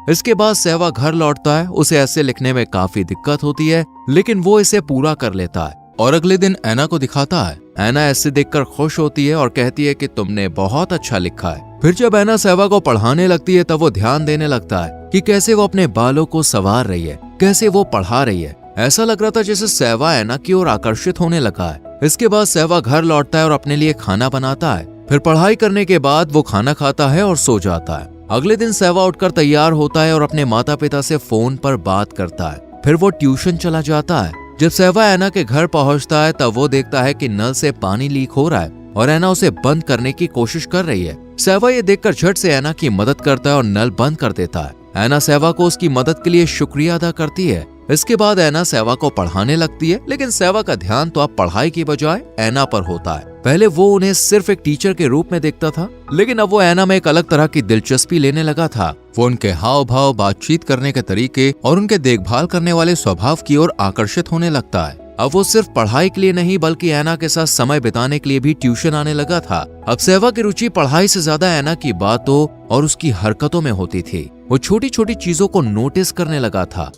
इसके बाद सहवा घर लौटता है। उसे ऐसे लिखने में काफी दिक्कत होती है, लेकिन वो इसे पूरा कर लेता है और अगले दिन ऐना को दिखाता है। ऐना ऐसे देखकर खुश होती है और कहती है कि तुमने बहुत अच्छा लिखा है। फिर जब ऐना सहवा को पढ़ाने लगती है तब वो ध्यान देने लगता है कि कैसे वो अपने बालों को संवार रही है, कैसे वो पढ़ा रही है। ऐसा लग रहा था जैसे सहवा ऐना की ओर आकर्षित होने लगा है। इसके बाद सहवा घर लौटता है और अपने लिए खाना बनाता है। फिर पढ़ाई करने के बाद वो खाना खाता है और सो जाता है। अगले दिन सहवा उठकर तैयार होता है और अपने माता पिता से फोन पर बात करता है। फिर वो ट्यूशन चला जाता है। जब सहवा ऐना के घर पहुंचता है तब वो देखता है कि नल से पानी लीक हो रहा है और ऐना उसे बंद करने की कोशिश कर रही है। सहवा ये देखकर झट से ऐना की मदद करता है और नल बंद कर देता है। ऐना सहवा को उसकी मदद के लिए शुक्रिया अदा करती है। इसके बाद ऐना सहवा को पढ़ाने लगती है, लेकिन सहवा का ध्यान तो अब पढ़ाई की बजाय ऐना पर होता है। पहले वो उन्हें सिर्फ एक टीचर के रूप में देखता था, लेकिन अब वो ऐना में एक अलग तरह की दिलचस्पी लेने लगा था। वो उनके हाव भाव, बातचीत करने के तरीके और उनके देखभाल करने वाले स्वभाव की ओर आकर्षित होने लगता है। अब वो सिर्फ पढ़ाई के लिए नहीं बल्कि ऐना के साथ समय बिताने के लिए भी ट्यूशन आने लगा था। अब सहवा की रुचि पढ़ाई से ज्यादा ऐना की बातों और उसकी हरकतों में होती थी। वो छोटी छोटी चीजों को नोटिस करने लगा था,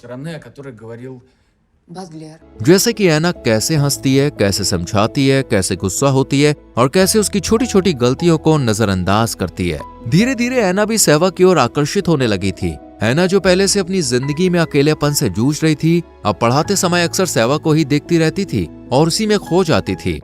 जैसे कि ऐना कैसे हंसती है, कैसे समझाती है, कैसे गुस्सा होती है और कैसे उसकी छोटी छोटी गलतियों को नजरअंदाज करती है। धीरे धीरे ऐना भी सहवा की ओर आकर्षित होने लगी थी। ऐना जो पहले से अपनी जिंदगी में अकेलेपन से जूझ रही थी, अब पढ़ाते समय अक्सर सहवा को ही देखती रहती थी और उसी में खो जाती थी।